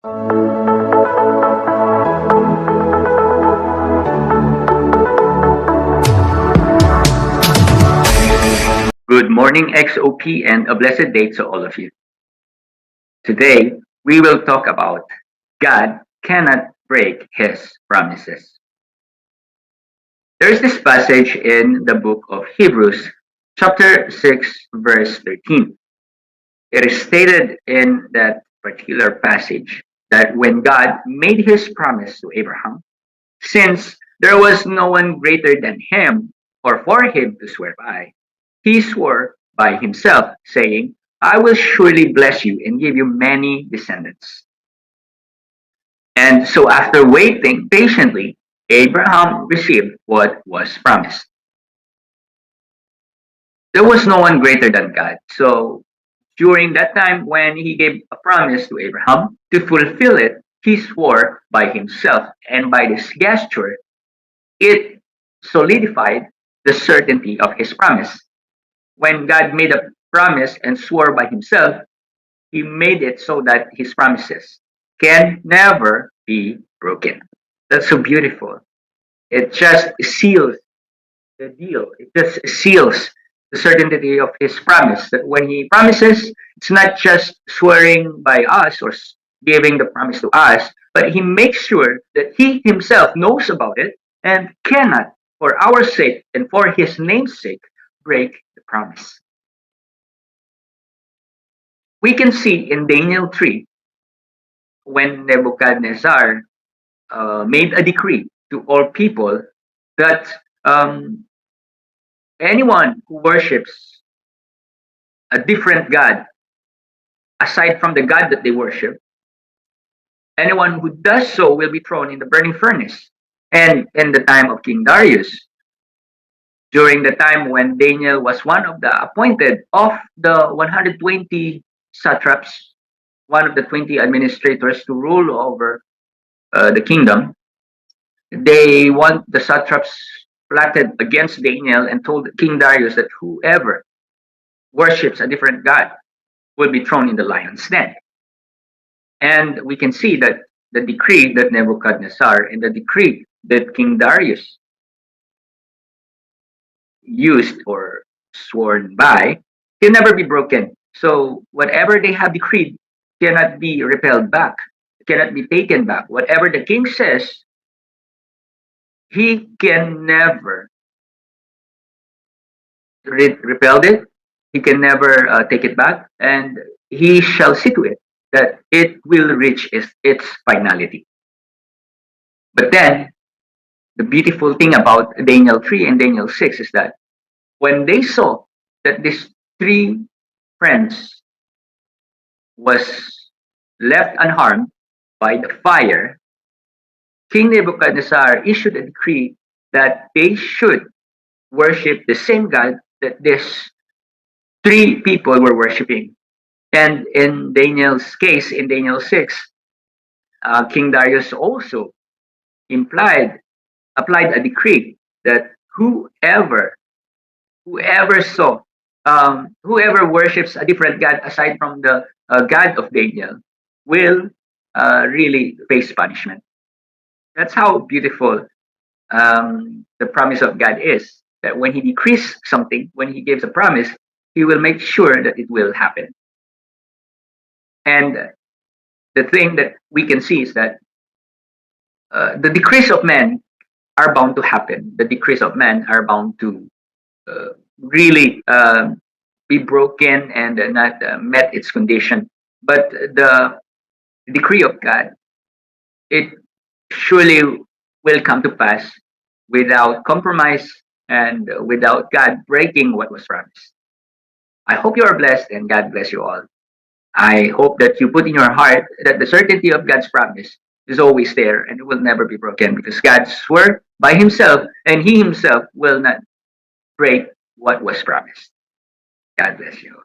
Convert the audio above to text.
Good morning, XOP, and a blessed day to all of you. Today, we will talk about God cannot break his promises. There's this passage in the book of Hebrews, chapter 6, verse 13. It is stated in that particular passage that when God made his promise to Abraham, since there was no one greater than him or for him to swear by, he swore by himself, saying, I will surely bless you and give you many descendants. And so, after waiting patiently, Abraham received what was promised. There was no one greater than God. So, during that time when he gave a promise to Abraham to fulfill it, he swore by himself. And by this gesture, it solidified the certainty of his promise. When God made a promise and swore by himself, he made it so that his promises can never be broken. That's so beautiful. It just seals the deal. It just seals the certainty of his promise. That when he promises, it's not just swearing by us or giving the promise to us, but he makes sure that he himself knows about it and cannot, for our sake and for his name's sake, break the promise. We can see in Daniel 3 when Nebuchadnezzar made a decree to all people that anyone who worships a different God aside from the God that they worship, anyone who does so will be thrown in the burning furnace. And in the time of King Darius, during the time when Daniel was one of the appointed of the 120 satraps, one of the 20 administrators to rule over the kingdom, the satraps plotted against Daniel and told King Darius that whoever worships a different god will be thrown in the lion's den. And we can see that the decree that Nebuchadnezzar and the decree that King Darius used or sworn by can never be broken. So whatever they have decreed cannot be repelled back, cannot be taken back. Whatever the king says, he can never repel it. He can never take it back, and he shall see to it that it will reach its finality. But then, the beautiful thing about Daniel 3 and Daniel 6 is that when they saw that these three friends was left unharmed by the fire, King Nebuchadnezzar issued a decree that they should worship the same God that these three people were worshiping. And in Daniel's case, in Daniel 6, King Darius also applied a decree that whoever worships a different god aside from the God of Daniel will really face punishment. That's how beautiful the promise of God is. That when he decrees something, when he gives a promise, he will make sure that it will happen. And the thing that we can see is that the decrees of men are bound to happen. The decrees of men are bound to really be broken and not met its condition. But the decree of God, it surely will come to pass without compromise and without God breaking what was promised. I hope you are blessed and God bless you all. I hope that you put in your heart that the certainty of God's promise is always there and it will never be broken because God swore by himself and he himself will not break what was promised. God bless you.